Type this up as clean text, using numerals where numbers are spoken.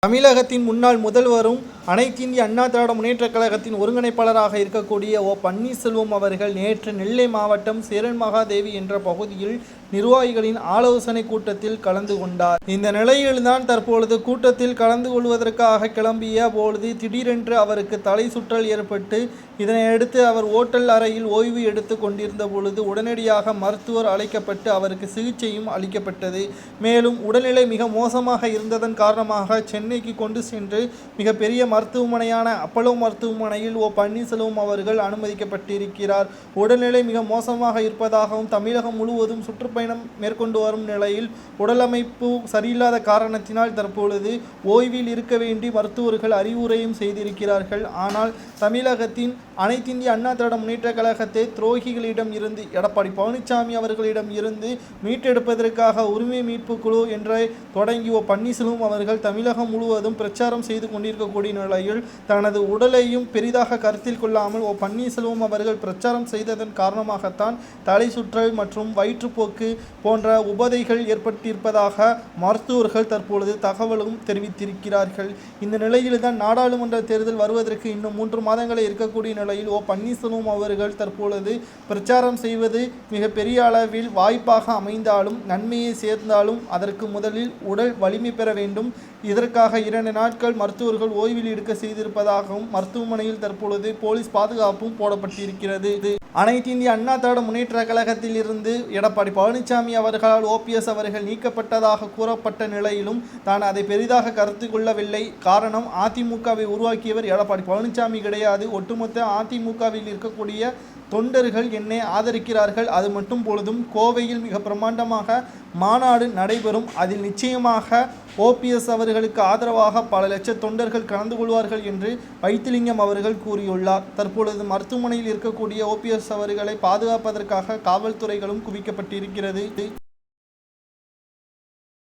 தமிழகத்தின் முன்னாள் முதல்வரும் அனைத்திந்திய அண்ணா திராவிட முன்னேற்றக் கழகத்தின் ஒருங்கிணைப்பாளராக இருக்கக்கூடிய பன்னீர்செல்வம் அவர்கள் நேற்று நெல்லை மாவட்டம் சேரன் மகாதேவி என்ற பகுதியில் நிர்வாகிகளின் ஆலோசனை கூட்டத்தில் கலந்து கொண்டார். இந்த நிலையில்தான் தற்பொழுது கூட்டத்தில் கலந்து கொள்வதற்காக கிளம்பிய பொழுது திடீரென்று அவருக்கு தலை சுற்றல் ஏற்பட்டு இதனையடுத்து அவர் ஓட்டல் அறையில் ஓய்வு எடுத்து கொண்டிருந்த பொழுது உடனடியாக மருத்துவர் அழைக்கப்பட்டு அவருக்கு சிகிச்சையும் அளிக்கப்பட்டது. மேலும் உடல்நிலை மிக மோசமாக இருந்ததன் காரணமாக சென்னைக்கு கொண்டு சென்று மிகப்பெரிய மருத்துவமனையான அப்பல்லோ மருத்துவமனையில் பன்னீர்செல்வம் அவர்கள் அனுமதிக்கப்பட்டிருக்கிறார். உடல்நிலை மிக மோசமாக இருப்பதாகவும் தமிழகம் முழுவதும் சுற்றுப்பயணம் மேற்கொண்டு வரும் நிலையில் உடலமைப்பு சரியில்லாத காரணத்தினால் தற்பொழுது ஓய்வில் இருக்க வேண்டி மருத்துவர்கள் அறிவுரையும் செய்திருக்கிறார்கள். ஆனால் தமிழகத்தின் அனைத்திந்திய அண்ணா திராவிட முன்னேற்ற கழகத்தை துரோகிகளிடம் இருந்து எடப்பாடி பழனிசாமி அவர்களிடம் இருந்து மீட்டெடுப்பதற்காக உரிமை மீட்பு குழு என்ற தொடங்கி பன்னீர்செல்வம் அவர்கள் தமிழகம் முழுவதும் பிரச்சாரம் செய்து கொண்டிருக்கக்கூடிய நிலையில் தனது உடலையும் பெரிதாக கருத்தில் கொள்ளாமல் பன்னீர்செல்வம் அவர்கள் பிரச்சாரம் செய்ததன் காரணமாகத்தான் தலை சுற்றல் மற்றும் வயிற்றுப்போக்கு போன்ற உபாதைகள் ஏற்பட்டிருப்பதாக மருத்துவர்கள் தற்பொழுது தகவலும் தெரிவித்திருக்கிறார்கள். இந்த நிலையில்தான் நாடாளுமன்ற தேர்தல் வருவதற்கு இன்னும் 3 மாதங்களே இருக்கக்கூடிய நிலையில் பன்னீர்செல்வம் அவர்கள் தற்பொழுது பிரச்சாரம் செய்வது மிகப்பெரிய அளவில் வாய்ப்பாக அமைந்தாலும் நன்மையை சேர்ந்தாலும் அதற்கு முதலில் உடல் வலிமை பெற வேண்டும். இதற்காக 2 நாட்கள் மருத்துவர்கள் ஓய்வில் எடுக்க செய்திருப்பதாகவும் மருத்துவமனையில் தற்பொழுது போலீஸ் பாதுகாப்பும் போடப்பட்டிருக்கிறது. அனைத்து இந்திய அண்ணா திராவிட முன்னேற்ற கழகத்தில் இருந்து எடப்பாடி பழனிசாமி அவர்களால் OPS அவர்கள் நீக்கப்பட்டதாக கூறப்பட்ட நிலையிலும் தான் அதை பெரிதாக கருத்து கொள்ளவில்லை. காரணம், அதிமுகவை உருவாக்கியவர் எடப்பாடி பழனிசாமி கிடையாது. ஒட்டுமொத்த அதிமுகவில் இருக்கக்கூடிய தொண்டர்கள் என்னை ஆதரிக்கிறார்கள். அது மட்டும் பொழுதும் கோவையில் மிக பிரமாண்டமாக மாநாடு நடைபெறும். அதில் நிச்சயமாக OPS அவர்களுக்கு ஆதரவாக பல லட்ச தொண்டர்கள் கலந்து கொள்வார்கள் என்று வைத்திலிங்கம் அவர்கள் கூறியுள்ளார். தற்பொழுது மருத்துவமனையில் இருக்கக்கூடிய OPS அவர்களை பாதுகாப்பதற்காக காவல்துறைகளும் குவிக்கப்பட்டிருக்கிறது.